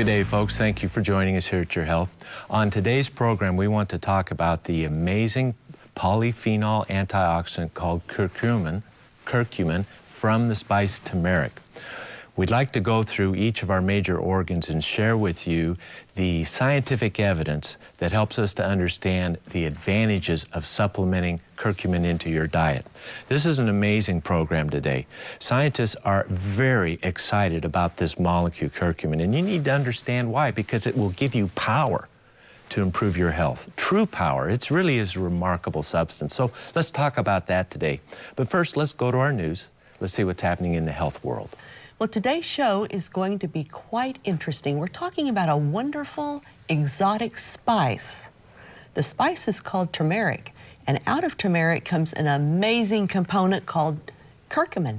Good day, folks. Thank you for joining us here at Your Health. On today's program, we want to talk about the amazing polyphenol antioxidant called curcumin from the spice turmeric. We'd like to go through each of our major organs and share with you the scientific evidence that helps us to understand the advantages of supplementing curcumin into your diet. This is an amazing program today. Scientists are very excited about this molecule curcumin, and you need to understand why, because it will give you power to improve your health. True power. It really is a remarkable substance. So let's talk about that today. But first, let's go to our news. Let's see what's happening in the health world. Well, today's show is going to be quite interesting. We're talking about a wonderful exotic spice. The spice is called turmeric, and out of turmeric comes an amazing component called curcumin.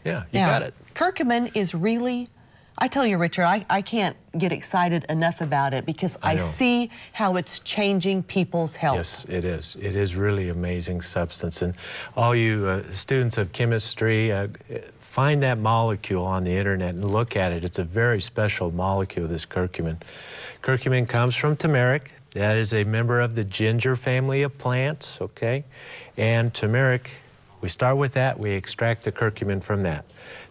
Yeah, you got it. Curcumin is really, I tell you, Richard, I can't get excited enough about it because I see how it's changing people's health. Yes, it is. It is really amazing substance. And all you students of chemistry, find that molecule on the internet and look at it. It's a very special molecule, this curcumin. Curcumin comes from turmeric. That is a member of the ginger family of plants, okay? And turmeric, we start with that, we extract the curcumin from that.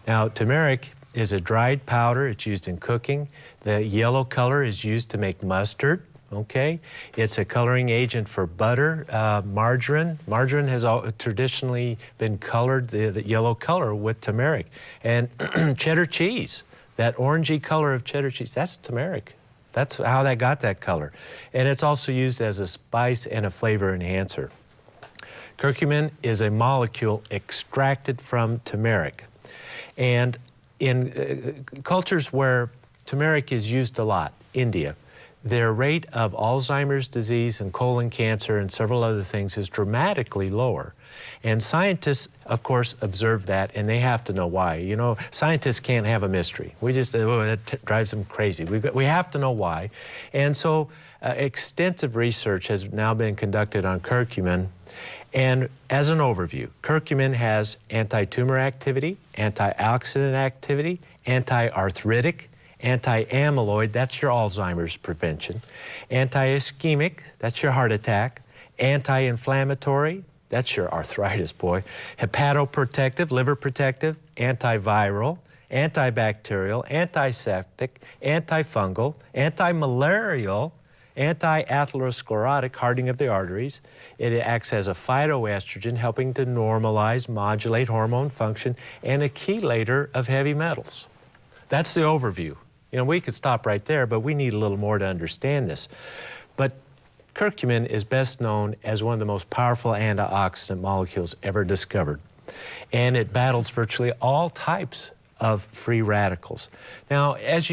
Now, turmeric is a dried powder. It's used in cooking. The yellow color is used to make mustard. Okay, it's a coloring agent for butter, margarine. Margarine has traditionally been colored the yellow color with turmeric. And cheddar cheese, that orangey color of cheddar cheese, that's turmeric. That's how that got that color. And it's also used as a spice and a flavor enhancer. Curcumin is a molecule extracted from turmeric. And in cultures where turmeric is used a lot, India, their rate of Alzheimer's disease and colon cancer and several other things is dramatically lower. And scientists, of course, observe that, and they have to know why. You know, scientists can't have a mystery. We just, that drives them crazy. We have to know why. And so extensive research has now been conducted on curcumin. And as an overview, curcumin has anti-tumor activity, antioxidant activity, anti-arthritic, anti-amyloid, that's your Alzheimer's prevention, anti-ischemic, that's your heart attack, anti-inflammatory, that's your arthritis, boy, hepatoprotective, liver protective, antiviral, antibacterial, antiseptic, antifungal, anti-malarial, anti-atherosclerotic, hardening of the arteries. It acts as a phytoestrogen, helping to normalize, modulate hormone function, and a chelator of heavy metals. That's the overview. You know, we could stop right there, but we need a little more to understand this. But curcumin is best known as one of the most powerful antioxidant molecules ever discovered. And it battles virtually all types of free radicals. Now, if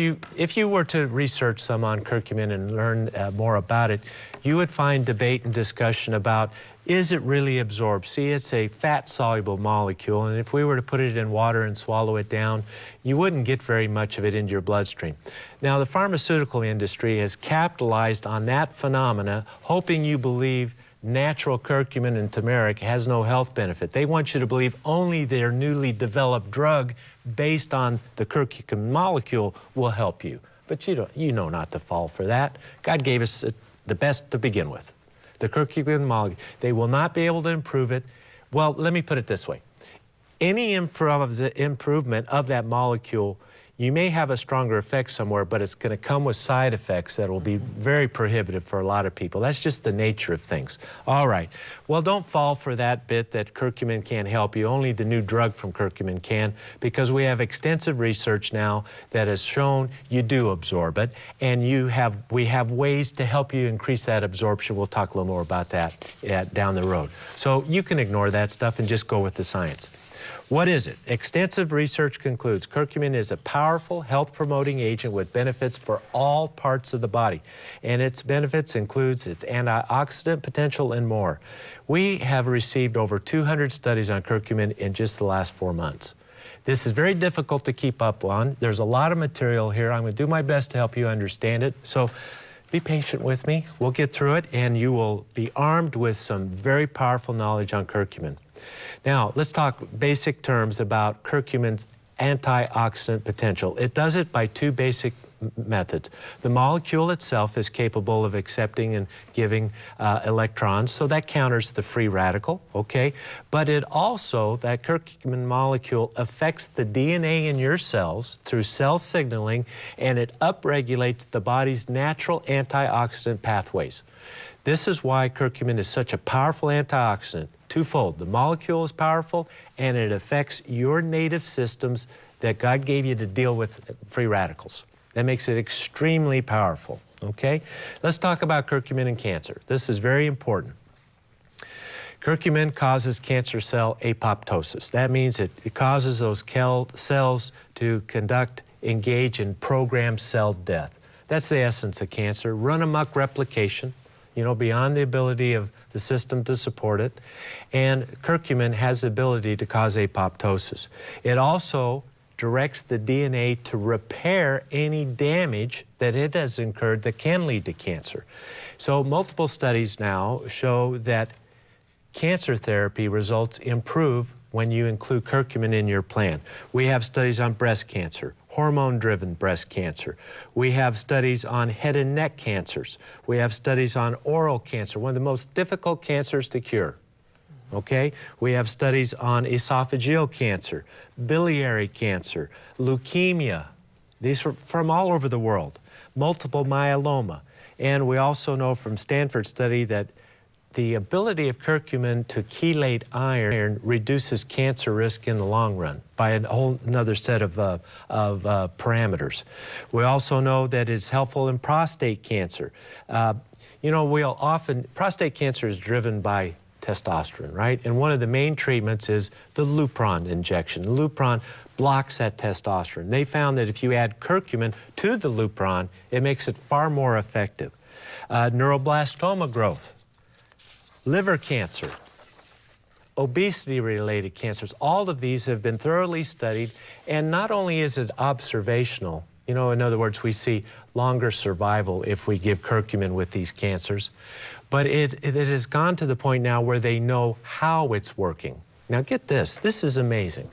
you were to research some on curcumin and learn more about it, you would find debate and discussion about, is it really absorbed? See, it's a fat-soluble molecule, and if we were to put it in water and swallow it down, you wouldn't get very much of it into your bloodstream. Now, the pharmaceutical industry has capitalized on that phenomena, hoping you believe natural curcumin and turmeric has no health benefit. They want you to believe only their newly developed drug based on the curcumin molecule will help you. But you know not to fall for that. God gave us the best to begin with. The curcumin molecule, they will not be able to improve it. Well, let me put it this way. Any improvement of that molecule, you may have a stronger effect somewhere, but it's going to come with side effects that will be very prohibitive for a lot of people. That's just the nature of things. All right. Well, don't fall for that bit that curcumin can't help you. Only the new drug from curcumin can, because we have extensive research now that has shown you do absorb it, and we have ways to help you increase that absorption. We'll talk a little more about that down the road. So you can ignore that stuff and just go with the science. What is it? Extensive research concludes curcumin is a powerful health-promoting agent with benefits for all parts of the body. And its benefits includes its antioxidant potential and more. We have received over 200 studies on curcumin in just the last 4 months. This is very difficult to keep up on. There's a lot of material here. I'm going to do my best to help you understand it. So be patient with me. We'll get through it, and you will be armed with some very powerful knowledge on curcumin. Now, let's talk basic terms about curcumin's antioxidant potential. It does it by two basic methods. The molecule itself is capable of accepting and giving electrons, so that counters the free radical, okay? But it also, that curcumin molecule affects the DNA in your cells through cell signaling, and it upregulates the body's natural antioxidant pathways. This is why curcumin is such a powerful antioxidant. Twofold, the molecule is powerful and it affects your native systems that God gave you to deal with free radicals. That makes it extremely powerful, okay? Let's talk about curcumin and cancer. This is very important. Curcumin causes cancer cell apoptosis. That means it causes those cells to engage in programmed cell death. That's the essence of cancer. Run amok replication, beyond the ability of the system to support it. And curcumin has the ability to cause apoptosis. It also directs the DNA to repair any damage that it has incurred that can lead to cancer. So multiple studies now show that cancer therapy results improve when you include curcumin in your plan. We have studies on breast cancer, hormone-driven breast cancer. We have studies on head and neck cancers. We have studies on oral cancer, one of the most difficult cancers to cure. Okay? We have studies on esophageal cancer, biliary cancer, leukemia. These are from all over the world. Multiple myeloma. And we also know from Stanford study that the ability of curcumin to chelate iron reduces cancer risk in the long run by a whole another set of parameters. We also know that it's helpful in prostate cancer. Prostate cancer is driven by testosterone, right? And one of the main treatments is the Lupron injection. Lupron blocks that testosterone. They found that if you add curcumin to the Lupron, it makes it far more effective. Neuroblastoma growth, liver cancer, obesity-related cancers, all of these have been thoroughly studied, and not only is it observational, in other words, we see longer survival if we give curcumin with these cancers, but it has gone to the point now where they know how it's working. Now get this is amazing.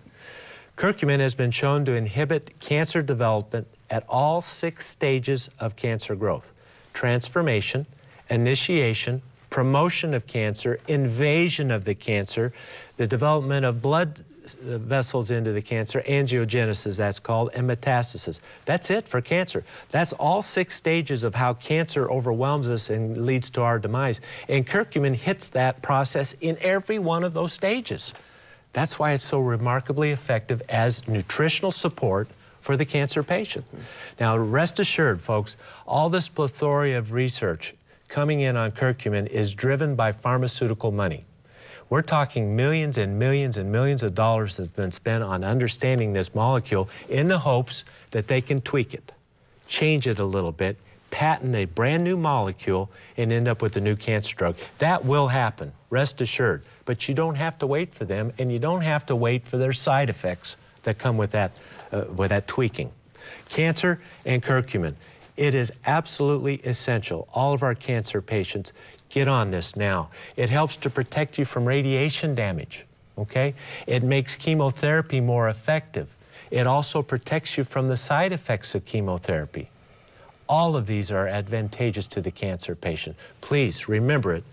Curcumin has been shown to inhibit cancer development at all 6 stages of cancer growth: transformation, initiation, promotion of cancer, invasion of the cancer, the development of blood vessels into the cancer, angiogenesis that's called, and metastasis. That's it for cancer. That's all 6 stages of how cancer overwhelms us and leads to our demise. And curcumin hits that process in every one of those stages. That's why it's so remarkably effective as nutritional support for the cancer patient. Now, rest assured, folks, all this plethora of research coming in on curcumin is driven by pharmaceutical money. We're talking millions and millions and millions of dollars that have been spent on understanding this molecule in the hopes that they can tweak it, change it a little bit, patent a brand new molecule, and end up with a new cancer drug. That will happen, rest assured. But you don't have to wait for them, and you don't have to wait for their side effects that come with that tweaking. Cancer and curcumin. It is absolutely essential. All of our cancer patients get on this now. It helps to protect you from radiation damage, okay? It makes chemotherapy more effective. It also protects you from the side effects of chemotherapy. All of these are advantageous to the cancer patient. Please remember it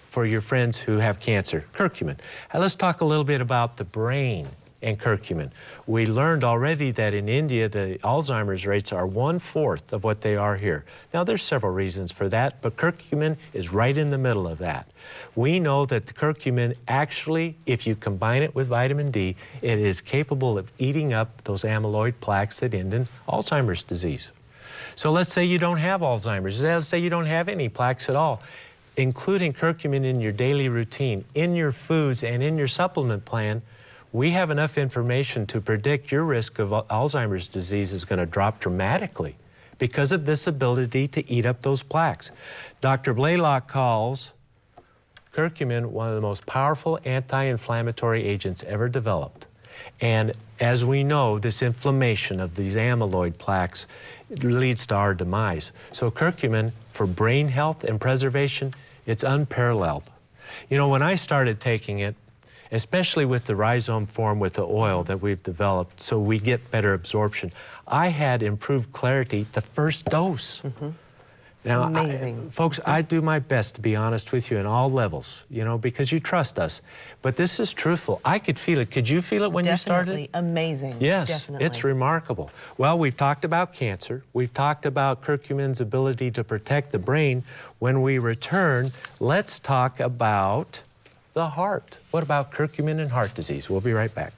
for your friends who have cancer. Curcumin. Now let's talk a little bit about the brain and curcumin. We learned already that in India, the Alzheimer's rates are 1/4 of what they are here. Now, there's several reasons for that, but curcumin is right in the middle of that. We know that the curcumin actually, if you combine it with vitamin D, it is capable of eating up those amyloid plaques that end in Alzheimer's disease. So let's say you don't have Alzheimer's. Let's say you don't have any plaques at all. Including curcumin in your daily routine, in your foods, and in your supplement plan, we have enough information to predict your risk of Alzheimer's disease is going to drop dramatically because of this ability to eat up those plaques. Dr. Blaylock calls curcumin one of the most powerful anti-inflammatory agents ever developed. And as we know, this inflammation of these amyloid plaques leads to our demise. So curcumin, for brain health and preservation, it's unparalleled. You know, when I started taking it, especially with the rhizome form with the oil that we've developed, so we get better absorption. I had improved clarity the first dose. Now, Amazing. Folks, I do my best to be honest with you in all levels, you know, because you trust us. But this is truthful. I could feel it. Could you feel it when you started? Definitely amazing. Yes, Definitely. it's remarkable. Well, we've talked about cancer. We've talked about curcumin's ability to protect the brain. When we return, let's talk about the heart. What about curcumin and heart disease? We'll be right back.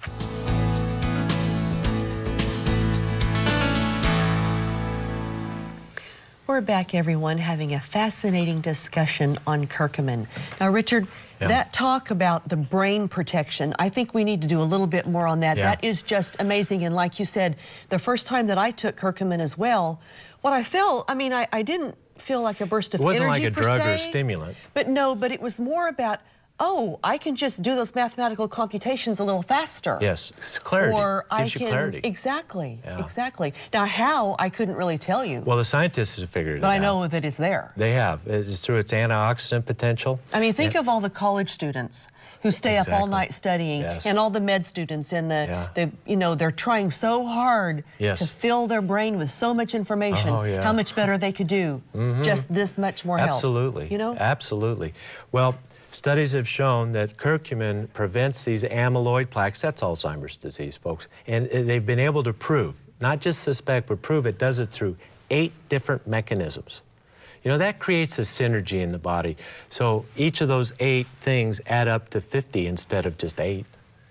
We're back, everyone, having a fascinating discussion on curcumin. Now, Richard, that talk about the brain protection, I think we need to do a little bit more on that. That is just amazing. And like you said, the first time that I took curcumin as well, what I felt, I mean, I didn't feel like a burst of energy. It wasn't like a drug or a se, stimulant. But no, but it was more about, oh, I can just do those mathematical computations a little faster. Yes, it's clarity. Or I gives you can, clarity. exactly, exactly. Now, how, I couldn't really tell you. Well, the scientists have figured it out. But I know that it's there. They have. It's through its antioxidant potential. I mean, think of all the college students who stay up all night studying, and all the med students, and the you know, they're trying so hard to fill their brain with so much information. How much better they could do, just this much more help. Absolutely. You know? Absolutely. Well, studies have shown that curcumin prevents these amyloid plaques. That's Alzheimer's disease, folks. And they've been able to prove, not just suspect, but prove it does it through 8 different mechanisms. You know, that creates a synergy in the body. So each of those 8 things add up to 50 instead of just 8.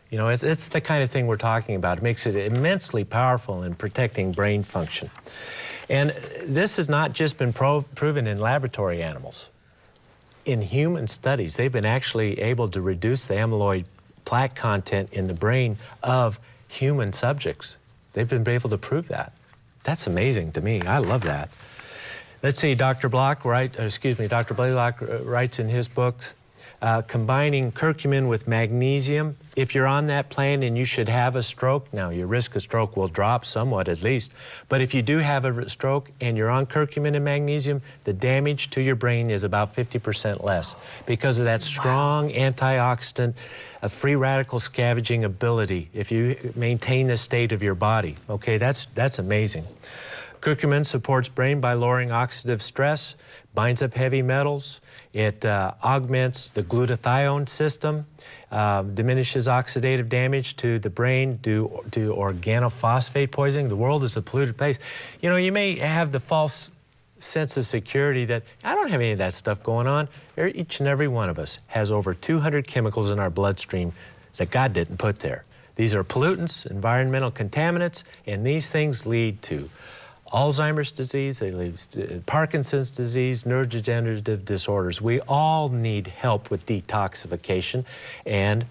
You know, it's the kind of thing we're talking about. It makes it immensely powerful in protecting brain function. And this has not just been proven in laboratory animals. In human studies, they've been actually able to reduce the amyloid plaque content in the brain of human subjects. They've been able to prove that. That's amazing to me. I love that. Let's see, Dr. Blaylock writes in his books, combining curcumin with magnesium. If you're on that plane and you should have a stroke, now your risk of stroke will drop somewhat at least, but if you do have a stroke and you're on curcumin and magnesium, the damage to your brain is about 50% less because of that strong antioxidant, free radical scavenging ability if you maintain the state of your body. Okay, that's amazing. Curcumin supports brain by lowering oxidative stress, binds up heavy metals, it augments the glutathione system, diminishes oxidative damage to the brain due to organophosphate poisoning. The world is a polluted place. You know, you may have the false sense of security that I don't have any of that stuff going on. Each and every one of us has over 200 chemicals in our bloodstream that God didn't put there. These are pollutants, environmental contaminants, and these things lead to Alzheimer's disease, they lead to Parkinson's disease, neurodegenerative disorders. We all need help with detoxification, and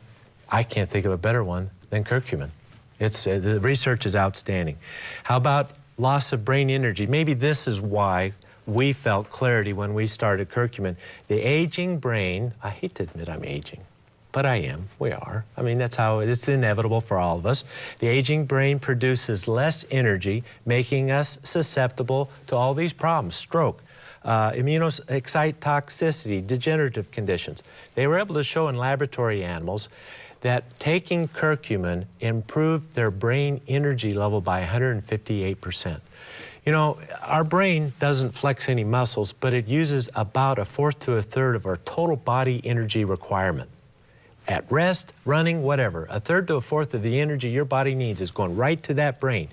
I can't think of a better one than curcumin. The research is outstanding. How about loss of brain energy? Maybe this is why we felt clarity when we started curcumin. The aging brain, I hate to admit I'm aging, but I am, we are. I mean, that's how it's inevitable for all of us. The aging brain produces less energy, making us susceptible to all these problems, stroke, immunoexcitotoxicity, degenerative conditions. They were able to show in laboratory animals that taking curcumin improved their brain energy level by 158%. You know, our brain doesn't flex any muscles, but it uses about 1/4 to 1/3 of our total body energy requirement. At rest, running, whatever, 1/3 to 1/4 of the energy your body needs is going right to that brain.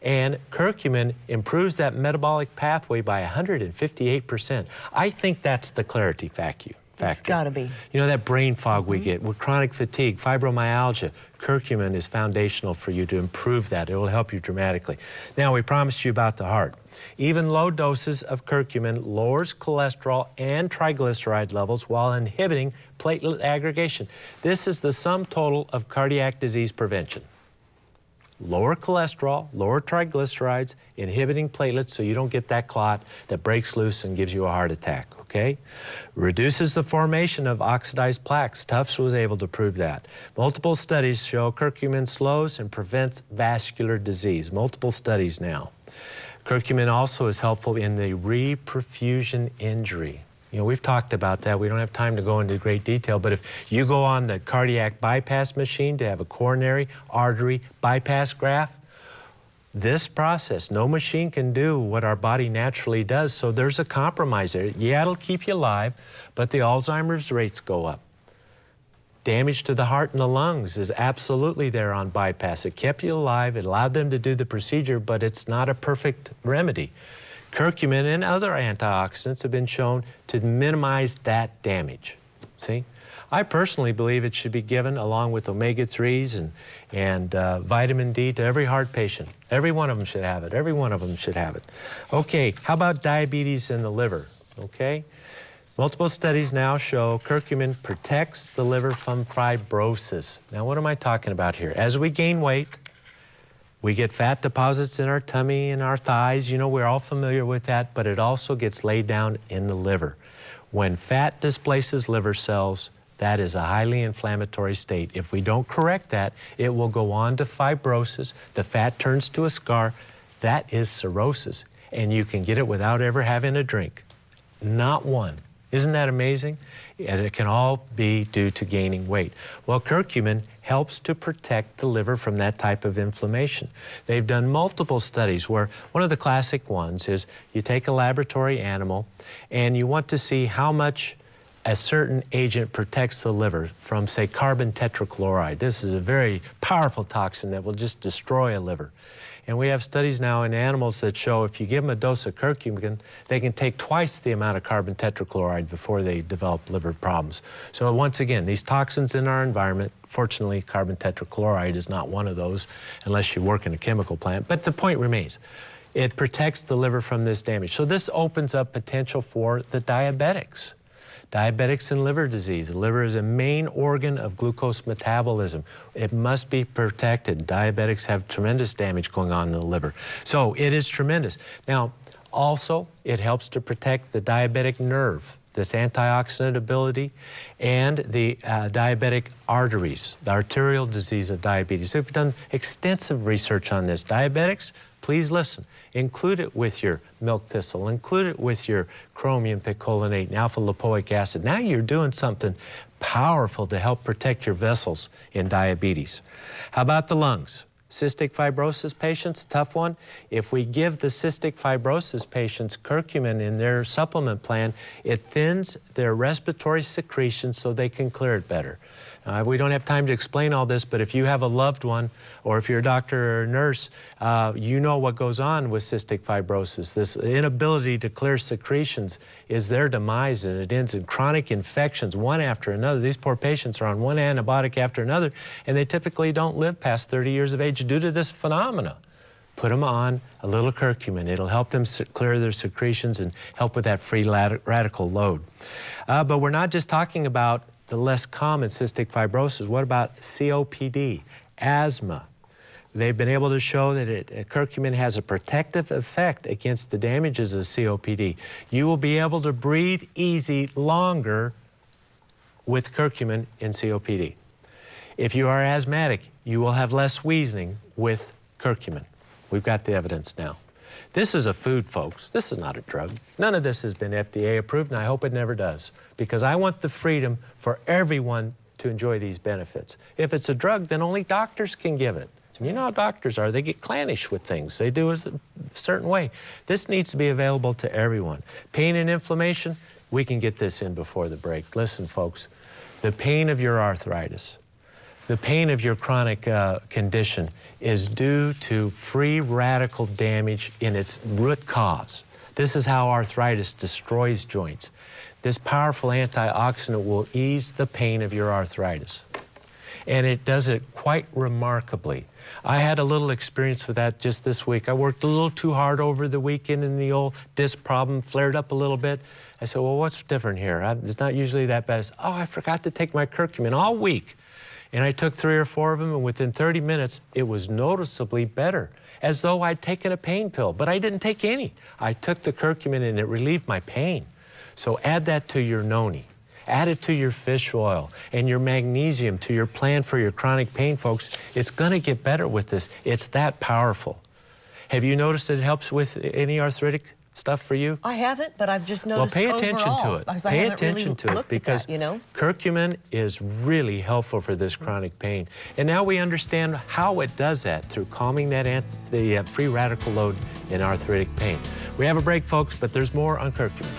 And curcumin improves that metabolic pathway by 158%. I think that's the clarity factor. It's gotta be. You know, that brain fog we get with chronic fatigue, fibromyalgia, curcumin is foundational for you to improve that. It will help you dramatically. Now, we promised you about the heart. Even low doses of curcumin lowers cholesterol and triglyceride levels while inhibiting platelet aggregation. This is the sum total of cardiac disease prevention. Lower cholesterol, lower triglycerides, inhibiting platelets so you don't get that clot that breaks loose and gives you a heart attack, okay? Reduces the formation of oxidized plaques. Tufts was able to prove that. Multiple studies show curcumin slows and prevents vascular disease. Multiple studies now. Curcumin also is helpful in the reperfusion injury. You know, we've talked about that. We don't have time to go into great detail, but if you go on the cardiac bypass machine to have a coronary artery bypass graft, this process, no machine can do what our body naturally does, so there's a compromise there. Yeah, it'll keep you alive, but the Alzheimer's rates go up. Damage to the heart and the lungs is absolutely there on bypass. It kept you alive, it allowed them to do the procedure, but it's not a perfect remedy. Curcumin and other antioxidants have been shown to minimize that damage. See? I personally believe it should be given along with omega-3s and vitamin D to every heart patient. Every one of them should have it. Every one of them should have it. Okay, how about diabetes in the liver? Okay? Multiple studies now show curcumin protects the liver from fibrosis. Now, what am I talking about here? As we gain weight, we get fat deposits in our tummy and our thighs. You know, we're all familiar with that, but it also gets laid down in the liver. When fat displaces liver cells, that is a highly inflammatory state. If we don't correct that, it will go on to fibrosis. The fat turns to a scar. That is cirrhosis, and you can get it without ever having a drink. Not one. Isn't that amazing? And it can all be due to gaining weight. Well, curcumin helps to protect the liver from that type of inflammation. They've done multiple studies where one of the classic ones is you take a laboratory animal and you want to see how much a certain agent protects the liver from, say, carbon tetrachloride. This is a very powerful toxin that will just destroy a liver. And we have studies now in animals that show if you give them a dose of curcumin, they can take twice the amount of carbon tetrachloride before they develop liver problems. So once again, these toxins in our environment, fortunately, carbon tetrachloride is not one of those unless you work in a chemical plant, but the point remains. It protects the liver from this damage. So this opens up potential for the diabetics. Diabetics and liver disease. The liver is a main organ of glucose metabolism. It must be protected. Diabetics have tremendous damage going on in the liver. So it is tremendous. Now, also, it helps to protect the diabetic nerve, this antioxidant ability, and the diabetic arteries, the arterial disease of diabetes. So we've done extensive research on this. Diabetics, please listen. Include it with your milk thistle. Include it with your chromium picolinate and alpha lipoic acid. Now you're doing something powerful to help protect your vessels in diabetes. How about the lungs? Cystic fibrosis patients, tough one. If we give the cystic fibrosis patients curcumin in their supplement plan, it thins their respiratory secretions so they can clear it better. We don't have time to explain all this, but if you have a loved one, or if you're a doctor or a nurse, you know what goes on with cystic fibrosis. This inability to clear secretions is their demise, and it ends in chronic infections, one after another. These poor patients are on one antibiotic after another, and they typically don't live past 30 years of age due to this phenomena. Put them on a little curcumin. It'll help them clear their secretions and help with that free radical load. But we're not just talking about the less common cystic fibrosis. What about COPD, asthma? They've been able to show that curcumin has a protective effect against the damages of COPD. You will be able to breathe easy longer with curcumin in COPD. If you are asthmatic, you will have less wheezing with curcumin. We've got the evidence now. This is a food, folks. This is not a drug. None of this has been FDA approved, and I hope it never does, because I want the freedom for everyone to enjoy these benefits. If it's a drug, then only doctors can give it. You know how doctors are. They get clannish with things. They do it a certain way. This needs to be available to everyone. Pain and inflammation, we can get this in before the break. Listen, folks, the pain of your arthritis, the pain of your chronic condition is due to free radical damage in its root cause. This is how arthritis destroys joints. This powerful antioxidant will ease the pain of your arthritis. And it does it quite remarkably. I had a little experience with that just this week. I worked a little too hard over the weekend and the old disc problem flared up a little bit. I said, well, what's different here? It's not usually that bad. I said, oh, I forgot to take my curcumin all week. And I took 3 or 4 of them, and within 30 minutes, it was noticeably better, as though I'd taken a pain pill, but I didn't take any. I took the curcumin, and it relieved my pain. So add that to your noni. Add it to your fish oil and your magnesium to your plan for your chronic pain, folks. It's going to get better with this. It's that powerful. Have you noticed that it helps with any arthritic stuff for you? I haven't, but I've just Well, noticed pay attention overall, to it. because I Pay haven't attention really to it looked at because that, you know? curcumin is really helpful for this chronic pain. And now we understand how it does that through calming that the free radical load in arthritic pain. We have a break, folks, but there's more on curcumin.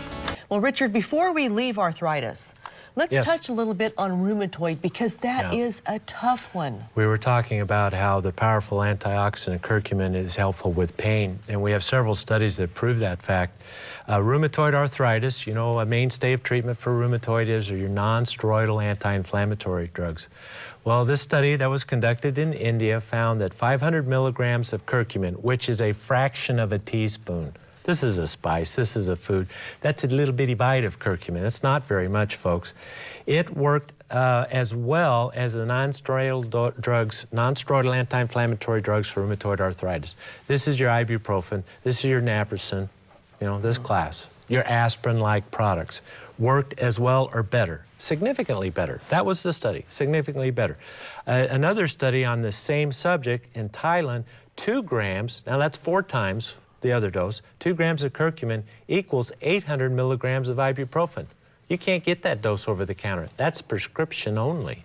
Well, Richard, before we leave arthritis, let's touch a little bit on rheumatoid, because that is a tough one. We were talking about how the powerful antioxidant curcumin is helpful with pain, and we have several studies that prove that fact. Rheumatoid arthritis, you know, a mainstay of treatment for rheumatoid is your non-steroidal anti-inflammatory drugs. Well, this study that was conducted in India found that 500 milligrams of curcumin, which is a fraction of a teaspoon, this is a spice, this is a food. That's a little bitty bite of curcumin. It's not very much, folks. It worked as well as the non-steroidal drugs, non-steroidal anti-inflammatory drugs for rheumatoid arthritis. This is your ibuprofen, this is your naproxen, you know, this class. Your aspirin-like products worked as well or better, significantly better. That was the study, significantly better. Another study on the same subject in Thailand, 2 grams, now that's 4 times the other dose, 2 grams of curcumin equals 800 milligrams of ibuprofen. You can't get that dose over the counter. That's prescription only.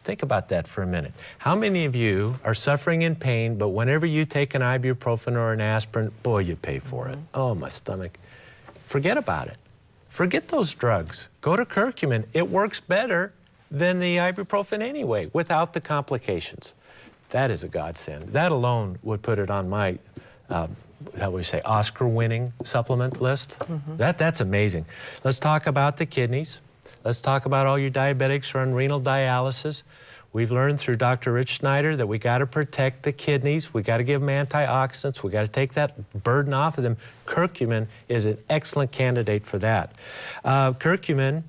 Think about that for a minute. How many of you are suffering in pain, but whenever you take an ibuprofen or an aspirin, boy, you pay for it. Oh, my stomach. Forget about it. Forget those drugs. Go to curcumin. It works better than the ibuprofen anyway, without the complications. That is a godsend. That alone would put it on my, how we say, Oscar-winning supplement list. That's amazing. Let's talk about the kidneys. Let's talk about all your diabetics who are on renal dialysis. We've learned through Dr. Rich Schneider that we got to protect the kidneys. We got to give them antioxidants. We got to take that burden off of them. Curcumin is an excellent candidate for that. Curcumin,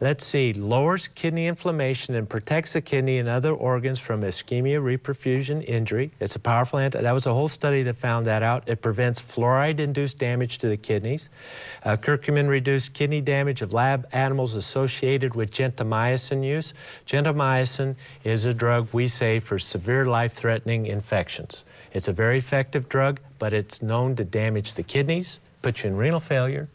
let's see, lowers kidney inflammation and protects the kidney and other organs from ischemia, reperfusion, injury. It's a powerful that was a whole study that found that out. It prevents fluoride-induced damage to the kidneys. Curcumin reduced kidney damage of lab animals associated with gentamicin use. Gentamicin is a drug we say for severe life-threatening infections. It's a very effective drug, but it's known to damage the kidneys, put you in renal failure,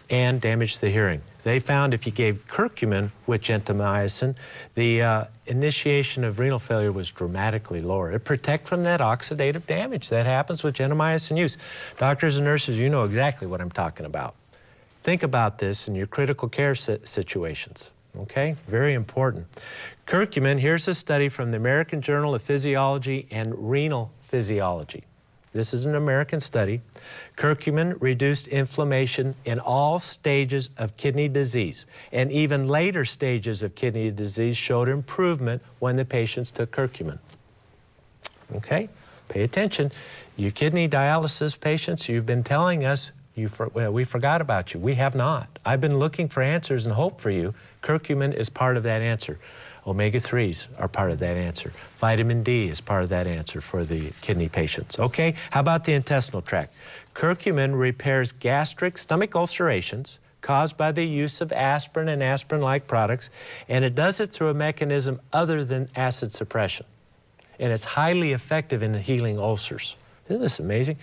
and damage the hearing. They found if you gave curcumin with gentamicin, the initiation of renal failure was dramatically lower. It protects from that oxidative damage that happens with gentamicin use. Doctors and nurses, you know exactly what I'm talking about. Think about this in your critical care situations, okay? Very important. Curcumin, here's a study from the American Journal of Physiology and Renal Physiology. This is an American study. Curcumin reduced inflammation in all stages of kidney disease, and even later stages of kidney disease showed improvement when the patients took curcumin. Okay, pay attention. You kidney dialysis patients, you've been telling us we forgot about you. We have not. I've been looking for answers and hope for you. Curcumin is part of that answer. Omega-3s are part of that answer. Vitamin D is part of that answer for the kidney patients. Okay, how about the intestinal tract? Curcumin repairs gastric stomach ulcerations caused by the use of aspirin and aspirin-like products, and it does it through a mechanism other than acid suppression. And it's highly effective in healing ulcers. Isn't this amazing?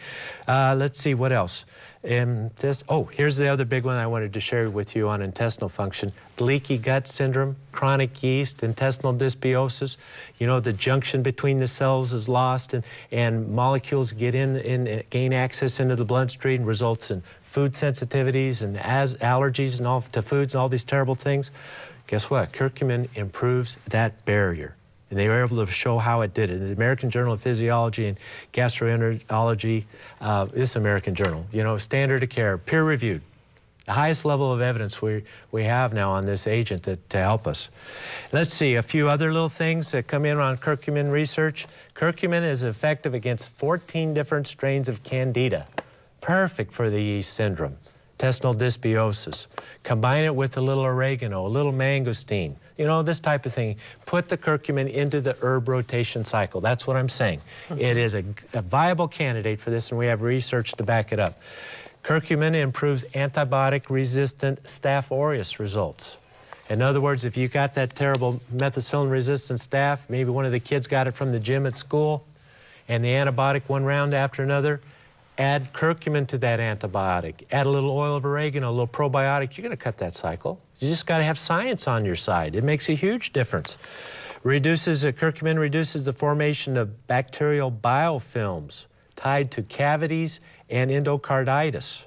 Let's see, what else? Here's the other big one I wanted to share with you on intestinal function. Leaky gut syndrome, chronic yeast, intestinal dysbiosis. You know, the junction between the cells is lost and molecules get gain access into the bloodstream, results in food sensitivities and allergies and all to foods and all these terrible things. Guess what? Curcumin improves that barrier. And they were able to show how it did it. The American Journal of Physiology and Gastroenterology, this American Journal, you know, standard of care, peer-reviewed. The highest level of evidence we have now on this agent to help us. Let's see, a few other little things that come in on curcumin research. Curcumin is effective against 14 different strains of Candida. Perfect for the yeast syndrome. Intestinal dysbiosis. Combine it with a little oregano, a little mangosteen, you know, this type of thing. Put the curcumin into the herb rotation cycle. That's what I'm saying. It is a viable candidate for this, and we have research to back it up. Curcumin improves antibiotic-resistant Staph aureus results. In other words, if you got that terrible methicillin-resistant staph, maybe one of the kids got it from the gym at school, and the antibiotic one round after another, Add curcumin to that antibiotic. Add a little oil of oregano, a little probiotic. You're going to cut that cycle. You just got to have science on your side. It makes a huge difference. Curcumin reduces the formation of bacterial biofilms tied to cavities and endocarditis.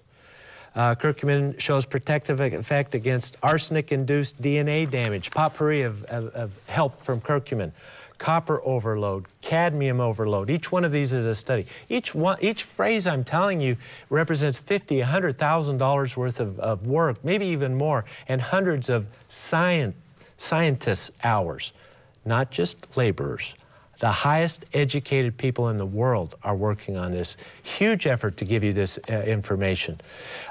Curcumin shows protective effect against arsenic-induced DNA damage. Potpourri of help from curcumin. Copper overload, cadmium overload. Each one of these is a study. Each phrase I'm telling you represents $50,000, $100,000 worth of work, maybe even more, and hundreds of scientists' hours, not just laborers. The highest educated people in the world are working on this. Huge effort to give you this information.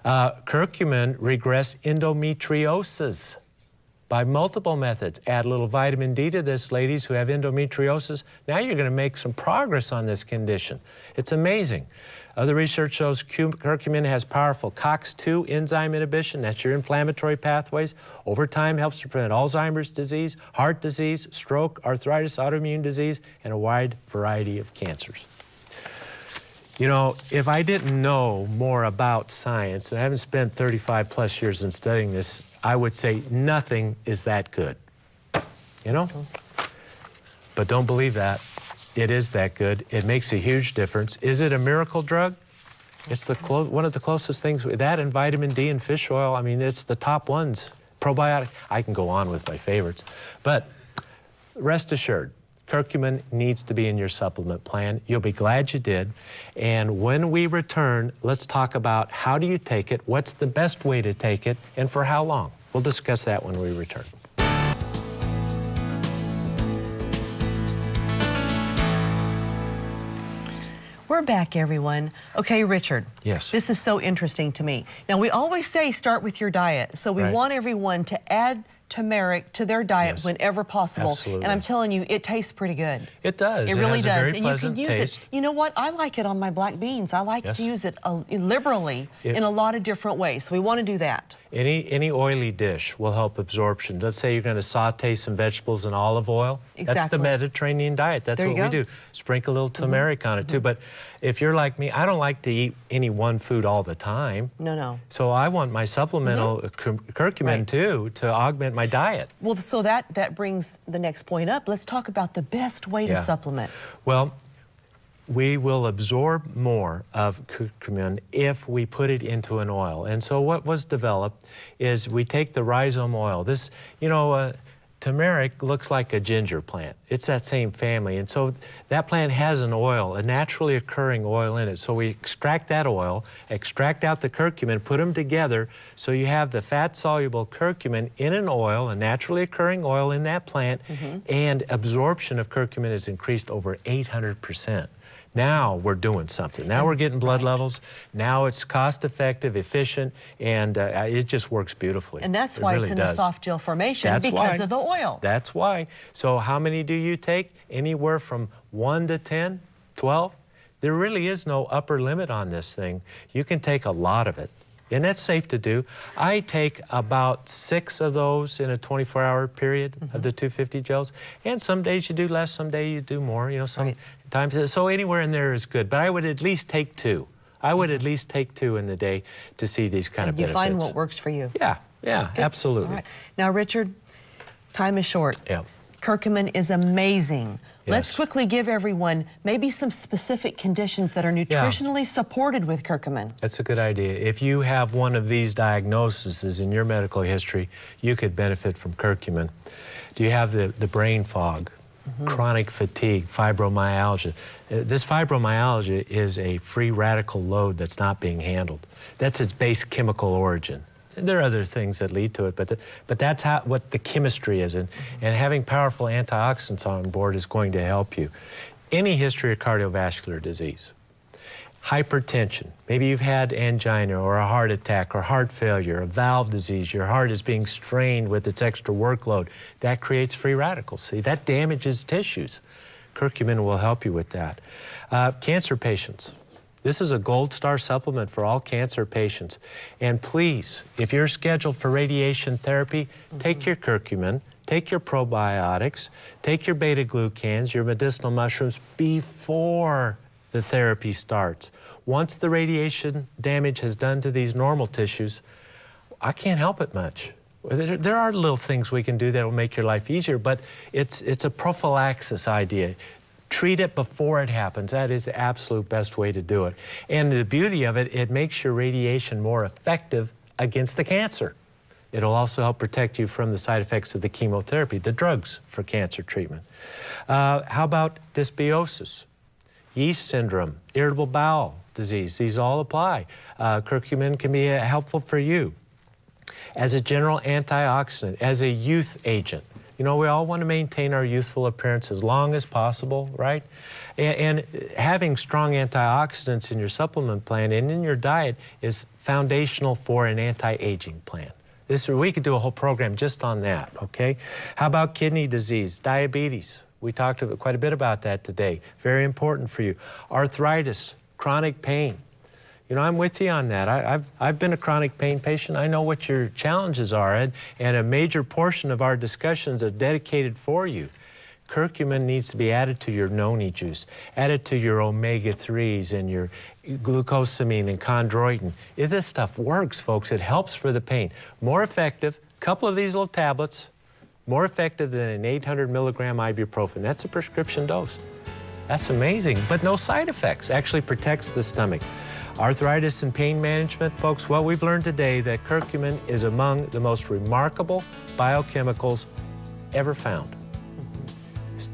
Curcumin regress endometriosis by multiple methods. Add a little vitamin D to this, ladies who have endometriosis. Now you're going to make some progress on this condition. It's amazing. Other research shows curcumin has powerful COX-2 enzyme inhibition. That's your inflammatory pathways. Over time helps to prevent Alzheimer's disease, heart disease, stroke, arthritis, autoimmune disease, and a wide variety of cancers. You know, if I didn't know more about science, and I haven't spent 35 plus years in studying this, I would say nothing is that good, you know? But don't believe that. It is that good. It makes a huge difference. Is it a miracle drug? It's one of the closest things. That and vitamin D and fish oil, I mean, it's the top ones. Probiotic, I can go on with my favorites. But rest assured, curcumin needs to be in your supplement plan. You'll be glad you did. And when we return, let's talk about how do you take it, what's the best way to take it, and for how long. We'll discuss that when we return. We're back, everyone. Okay, Richard. Yes. This is so interesting to me. Now, we always say start with your diet. So we want everyone to add turmeric to their diet whenever possible. Absolutely. And I'm telling you, it tastes pretty good. It does. It really has does. A very and you can use taste. it. You know what? I like it on my black beans. I like to use it liberally in a lot of different ways. So we want to do that. Any oily dish will help absorption. Let's say you're going to saute some vegetables in olive oil. Exactly. That's the Mediterranean diet. That's what we do. Sprinkle a little turmeric on it too. But if you're like me, I don't like to eat any one food all the time. No. So I want my supplemental curcumin too to augment my diet. Well, so that brings the next point up. Let's talk about the best way to supplement. Well, we will absorb more of curcumin if we put it into an oil. And so what was developed is we take the rhizome oil. This, you know, turmeric looks like a ginger plant. It's that same family. And so that plant has an oil, a naturally occurring oil in it. So we extract that oil, extract out the curcumin, put them together. So you have the fat-soluble curcumin in an oil, a naturally occurring oil in that plant, and absorption of curcumin is increased over 800%. Now we're doing something. Now we're getting blood levels. Now it's cost-effective, efficient, and it just works beautifully. And that's why it's in the soft gel formation, because of the oil. That's why. So how many do you take? Anywhere from 1 to 10, 12? There really is no upper limit on this thing. You can take a lot of it. And that's safe to do. I take about 6 of those in a 24-hour period of the 250 gels. And some days you do less, some days you do more. You know, sometimes. So anywhere in there is good. But I would at least take 2. I would at least take 2 in the day to see these kind of benefits. You find what works for you. Yeah, absolutely. All right. Now, Richard, time is short. Yeah. Curcumin is amazing. Yes. Let's quickly give everyone maybe some specific conditions that are nutritionally supported with curcumin. That's a good idea. If you have one of these diagnoses in your medical history, you could benefit from curcumin. Do you have the brain fog, chronic fatigue, fibromyalgia? This fibromyalgia is a free radical load that's not being handled. That's its base chemical origin. There are other things that lead to it, but that's what the chemistry is, and having powerful antioxidants on board is going to help you. Any history of cardiovascular disease, hypertension, maybe you've had angina or a heart attack or heart failure, a valve disease, your heart is being strained with its extra workload, that creates free radicals. See, that damages tissues. Curcumin will help you with that. Cancer patients. This is a gold star supplement for all cancer patients. And please, if you're scheduled for radiation therapy, take your curcumin, take your probiotics, take your beta-glucans, your medicinal mushrooms before the therapy starts. Once the radiation damage has done to these normal tissues, I can't help it much. There are little things we can do that will make your life easier, but it's a prophylaxis idea. Treat it before it happens. That is the absolute best way to do it. And the beauty of it, it makes your radiation more effective against the cancer. It'll also help protect you from the side effects of the chemotherapy, the drugs for cancer treatment. How about dysbiosis, yeast syndrome, irritable bowel disease? These all apply. Curcumin can be helpful for you. As a general antioxidant, as a youth agent. You know, we all want to maintain our youthful appearance as long as possible, right? And having strong antioxidants in your supplement plan and in your diet is foundational for an anti-aging plan. We could do a whole program just on that, okay? How about kidney disease, diabetes? We talked quite a bit about that today. Very important for you. Arthritis, chronic pain. You know, I'm with you on that. I've been a chronic pain patient. I know what your challenges are, Ed, and a major portion of our discussions are dedicated for you. Curcumin needs to be added to your noni juice, added to your omega-3s and your glucosamine and chondroitin. If this stuff works, folks, it helps for the pain. More effective, couple of these little tablets, more effective than an 800 milligram ibuprofen. That's a prescription dose. That's amazing, but no side effects. Actually protects the stomach. Arthritis and pain management, folks, what we've learned today that curcumin is among the most remarkable biochemicals ever found.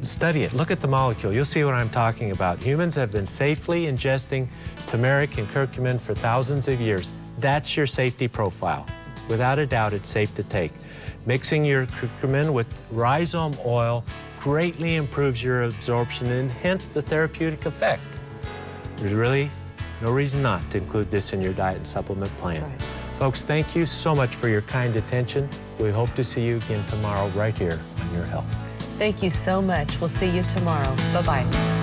Study it, look at the molecule, you'll see what I'm talking about. Humans have been safely ingesting turmeric and curcumin for thousands of years. That's your safety profile. Without a doubt, it's safe to take. Mixing your curcumin with rhizome oil greatly improves your absorption and hence the therapeutic effect. There's really no reason not to include this in your diet and supplement plan. Right. Folks, thank you so much for your kind attention. We hope to see you again tomorrow right here on Your Health. Thank you so much. We'll see you tomorrow. Bye-bye.